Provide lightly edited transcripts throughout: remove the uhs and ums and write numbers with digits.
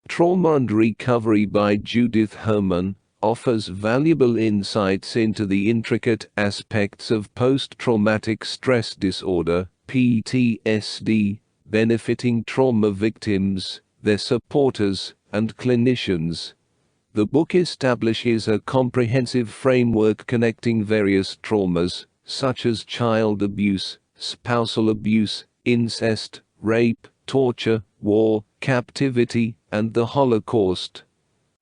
Trauma and Recovery by Judith Herman offers valuable insights into the intricate aspects of post-traumatic stress disorder, PTSD, benefiting trauma victims, their supporters, and clinicians. The book establishes a comprehensive framework connecting various traumas, such as child abuse, spousal abuse, incest, rape, torture, war, captivity, and the Holocaust.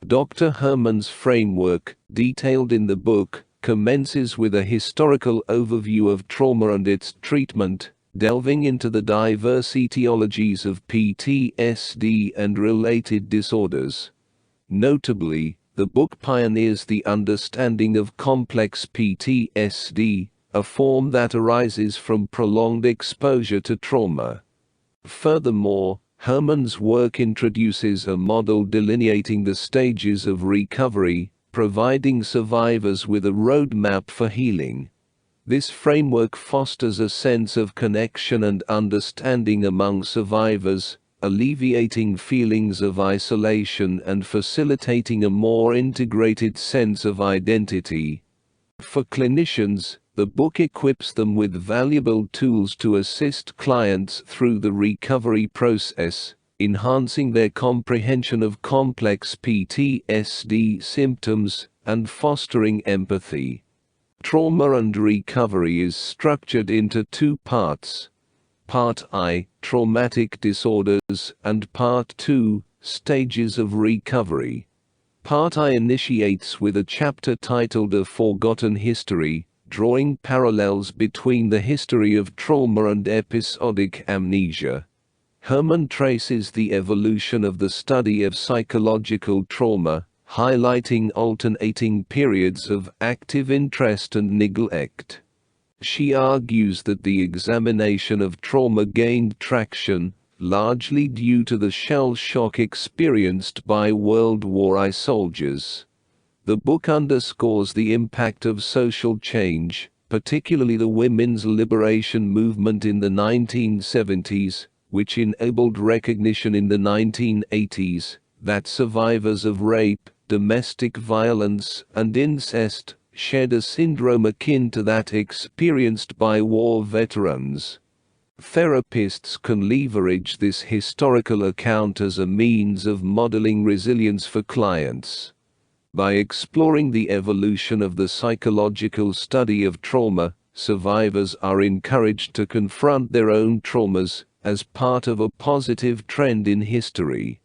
Dr. Herman's framework, detailed in the book, commences with a historical overview of trauma and its treatment, delving into the diverse etiologies of PTSD and related disorders. Notably, the book pioneers the understanding of complex PTSD, a form that arises from prolonged exposure to trauma. Furthermore, Herman's work introduces a model delineating the stages of recovery, providing survivors with a roadmap for healing. This framework fosters a sense of connection and understanding among survivors, alleviating feelings of isolation and facilitating a more integrated sense of identity. For clinicians, the book equips them with valuable tools to assist clients through the recovery process, enhancing their comprehension of complex PTSD symptoms and fostering empathy. Trauma and Recovery is structured into two parts. Part I, Traumatic Disorders, and Part II, Stages of Recovery. Part I initiates with a chapter titled A Forgotten History, drawing parallels between the history of trauma and episodic amnesia. Herman traces the evolution of the study of psychological trauma, highlighting alternating periods of active interest and neglect. She argues that the examination of trauma gained traction, largely due to the shell shock experienced by World War I soldiers. The book underscores the impact of social change, particularly the women's liberation movement in the 1970s, which enabled recognition in the 1980s that survivors of rape, domestic violence, and incest shared a syndrome akin to that experienced by war veterans. Therapists can leverage this historical account as a means of modeling resilience for clients. By exploring the evolution of the psychological study of trauma, survivors are encouraged to confront their own traumas as part of a positive trend in history.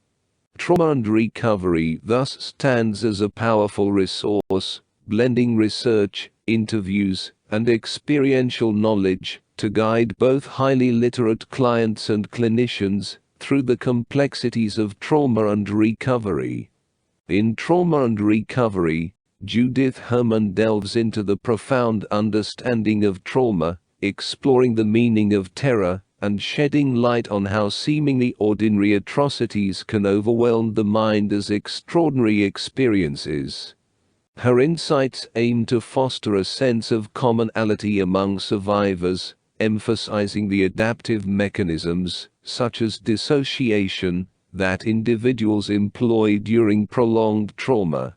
Trauma and Recovery thus stands as a powerful resource, blending research, interviews, and experiential knowledge to guide both highly literate clients and clinicians through the complexities of trauma and recovery. In Trauma and Recovery, Judith Herman delves into the profound understanding of trauma, exploring the meaning of terror, and shedding light on how seemingly ordinary atrocities can overwhelm the mind as extraordinary experiences. Her insights aim to foster a sense of commonality among survivors, emphasizing the adaptive mechanisms, such as dissociation, that individuals employ during prolonged trauma.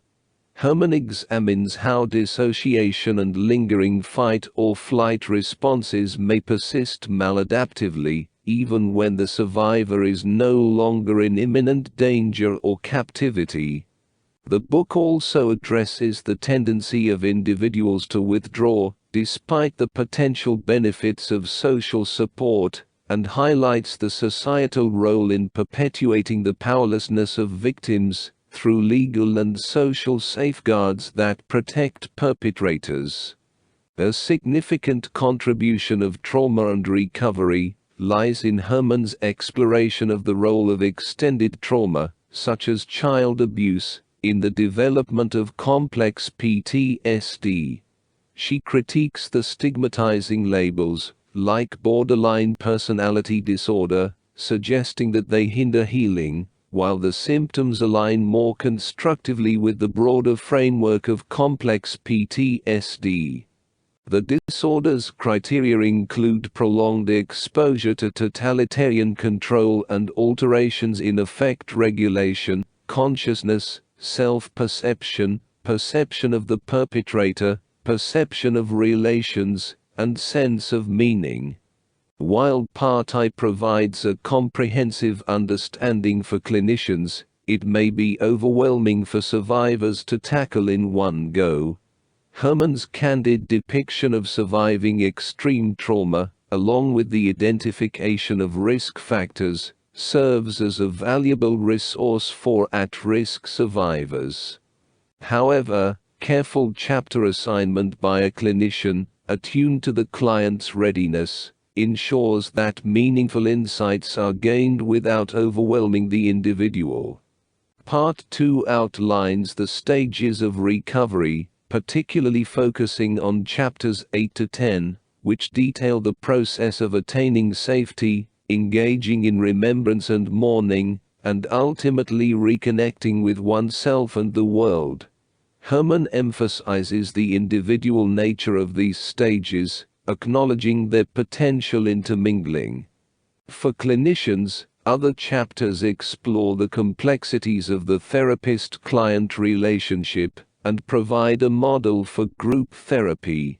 Herman examines how dissociation and lingering fight or flight responses may persist maladaptively, even when the survivor is no longer in imminent danger or captivity. The book also addresses the tendency of individuals to withdraw, despite the potential benefits of social support, and highlights the societal role in perpetuating the powerlessness of victims through legal and social safeguards that protect perpetrators. A significant contribution of Trauma and Recovery lies in Herman's exploration of the role of extended trauma, such as child abuse, in the development of complex PTSD. She critiques the stigmatizing labels, like borderline personality disorder, suggesting that they hinder healing, while the symptoms align more constructively with the broader framework of complex PTSD. The disorder's criteria include prolonged exposure to totalitarian control and alterations in affect regulation, consciousness, self-perception, perception of the perpetrator, perception of relations, and sense of meaning. While Part I provides a comprehensive understanding for clinicians, it may be overwhelming for survivors to tackle in one go. Herman's candid depiction of surviving extreme trauma, along with the identification of risk factors, serves as a valuable resource for at-risk survivors. However, careful chapter assignment by a clinician, attuned to the client's readiness, ensures that meaningful insights are gained without overwhelming the individual. Part 2 outlines the stages of recovery, particularly focusing on chapters 8 to 10, which detail the process of attaining safety, engaging in remembrance and mourning, and ultimately reconnecting with oneself and the world. Herman emphasizes the individual nature of these stages, acknowledging their potential intermingling. For clinicians, other chapters explore the complexities of the therapist-client relationship and provide a model for group therapy.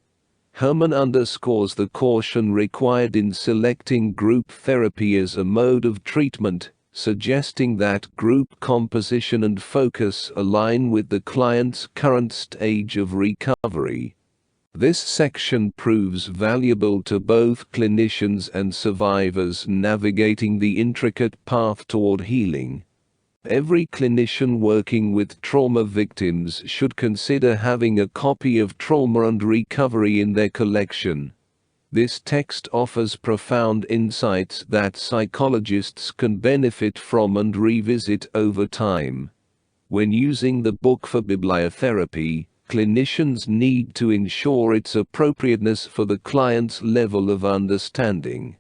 Herman underscores the caution required in selecting group therapy as a mode of treatment, suggesting that group composition and focus align with the client's current stage of recovery. This section proves valuable to both clinicians and survivors navigating the intricate path toward healing. Every clinician working with trauma victims should consider having a copy of Trauma and Recovery in their collection. This text offers profound insights that psychologists can benefit from and revisit over time. When using the book for bibliotherapy, clinicians need to ensure its appropriateness for the client's level of understanding.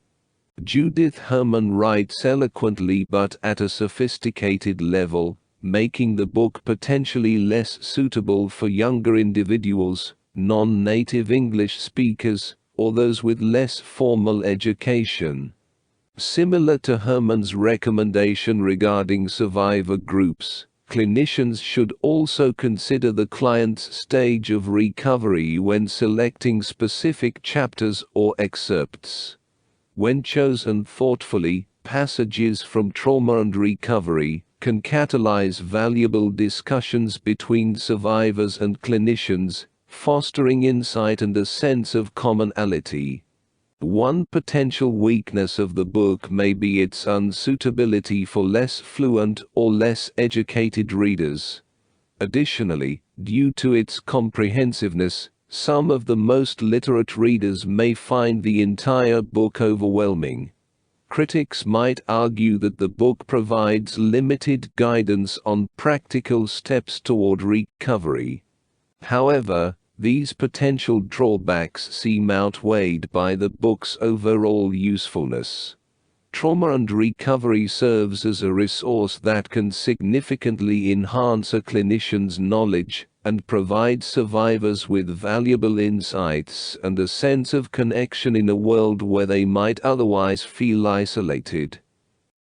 Judith Herman writes eloquently but at a sophisticated level, making the book potentially less suitable for younger individuals, non-native English speakers, or those with less formal education. Similar to Herman's recommendation regarding survivor groups, clinicians should also consider the client's stage of recovery when selecting specific chapters or excerpts. When chosen thoughtfully, passages from Trauma and Recovery can catalyze valuable discussions between survivors and clinicians, fostering insight and a sense of commonality. One potential weakness of the book may be its unsuitability for less fluent or less educated readers. Additionally, due to its comprehensiveness, some of the most literate readers may find the entire book overwhelming. Critics might argue that the book provides limited guidance on practical steps toward recovery. However, these potential drawbacks seem outweighed by the book's overall usefulness. Trauma and Recovery serves as a resource that can significantly enhance a clinician's knowledge and provide survivors with valuable insights and a sense of connection in a world where they might otherwise feel isolated.